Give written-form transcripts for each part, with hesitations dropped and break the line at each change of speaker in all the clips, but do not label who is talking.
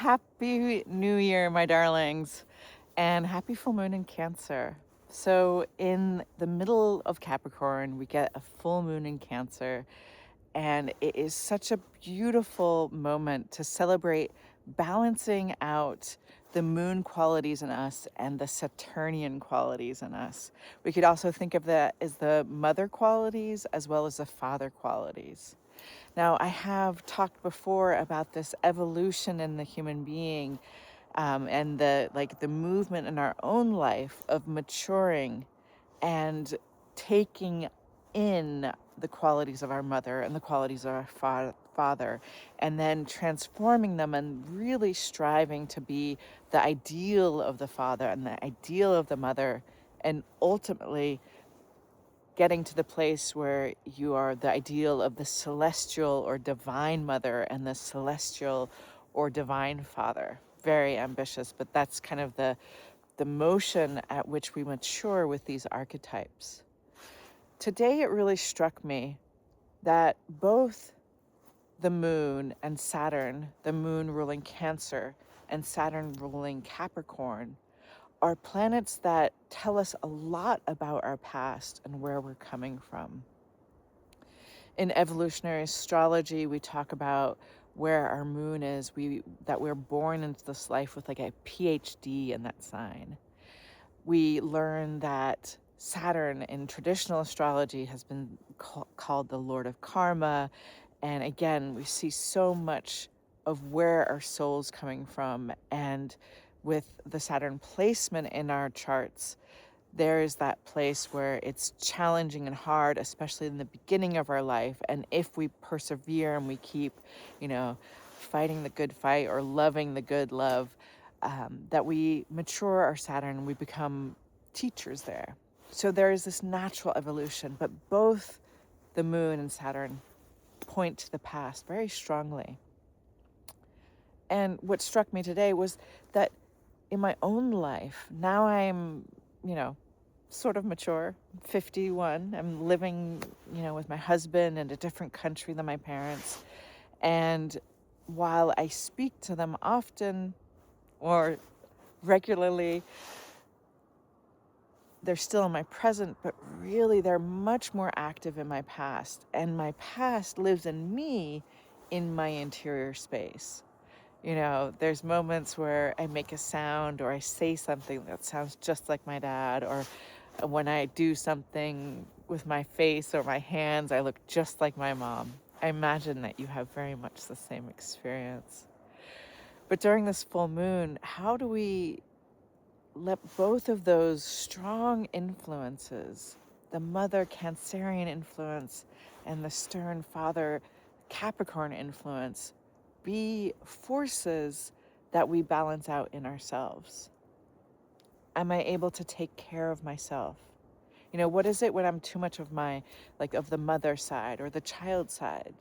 Happy New Year, my darlings, and happy full moon in Cancer. So, in the middle of Capricorn, we get a full moon in Cancer, and it is such a beautiful moment to celebrate balancing out the moon qualities in us and the Saturnian qualities in us. We could also think of that as the mother qualities as well as the father qualities. Now, I have talked before about this evolution in the human being, and the movement in our own life of maturing and taking in the qualities of our mother and the qualities of our father, and then transforming them and really striving to be the ideal of the father and the ideal of the mother, and ultimately getting to the place where you are the ideal of the celestial or divine mother and the celestial or divine father. Very ambitious, but that's kind of the motion at which we mature with these archetypes. Today it really struck me that both the moon and Saturn, the moon ruling Cancer and Saturn ruling Capricorn, are planets that tell us a lot about our past and where we're coming from. In evolutionary astrology, we talk about where our moon is, that we're born into this life with like a PhD in that sign. We learn that Saturn in traditional astrology has been called the Lord of Karma. And again, we see so much of where our soul's coming from. And with the Saturn placement in our charts, there is that place where it's challenging and hard, especially in the beginning of our life. And if we persevere and we keep, fighting the good fight or loving the good love, that we mature our Saturn and we become teachers there. So there is this natural evolution, but both the moon and Saturn point to the past very strongly. And what struck me today was that in my own life, now I'm, sort of mature, 51. I'm living, with my husband in a different country than my parents. And while I speak to them often or regularly, they're still in my present, but really they're much more active in my past. And my past lives in me in my interior space. There's moments where I make a sound or I say something that sounds just like my dad, or when I do something with my face or my hands, I look just like my mom. I imagine that you have very much the same experience. But during this full moon, how do we let both of those strong influences, the mother Cancerian influence and the stern father Capricorn influence, be forces that we balance out in ourselves? Am I able to take care of myself? What is it when I'm too much of of the mother side or the child side?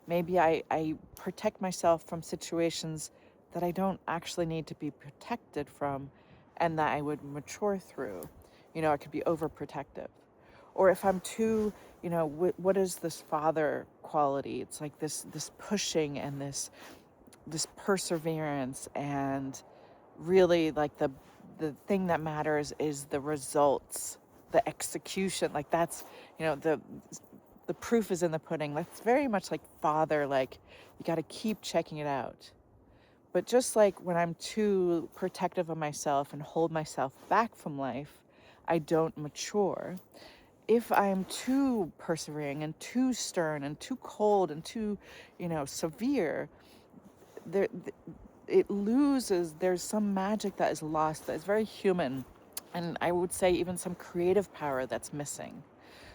Maybe I protect myself from situations that I don't actually need to be protected from and that I would mature through. I could be overprotective. Or if I'm too, what is this father quality? It's like this pushing and this perseverance, and really like the thing that matters is the results, the execution. Like that's, the proof is in the pudding. That's very much like father, like you got to keep checking it out. But just like when I'm too protective of myself and hold myself back from life, I don't mature. If I'm too persevering and too stern and too cold and too, severe, there it loses, there's some magic that is lost that is very human, and I would say even some creative power that's missing.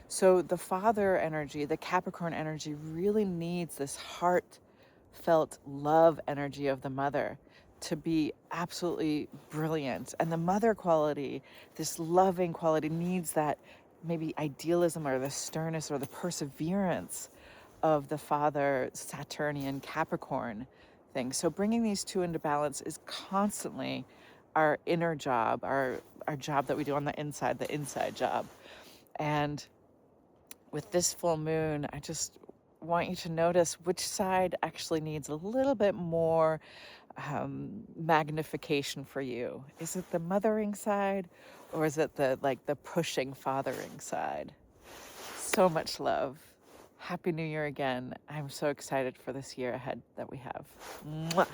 So the father energy, the Capricorn energy, really needs this heartfelt love energy of the mother to be absolutely brilliant. And the mother quality, this loving quality, needs that maybe idealism or the sternness or the perseverance of the father Saturnian Capricorn thing. So bringing these two into balance is constantly our inner job, our job that we do on the inside job. And with this full moon, I just want you to notice which side actually needs a little bit more magnification for you? Is it the mothering side, or is it the pushing fathering side? So much love. Happy New Year again. I'm so excited for this year ahead that we have. Mwah.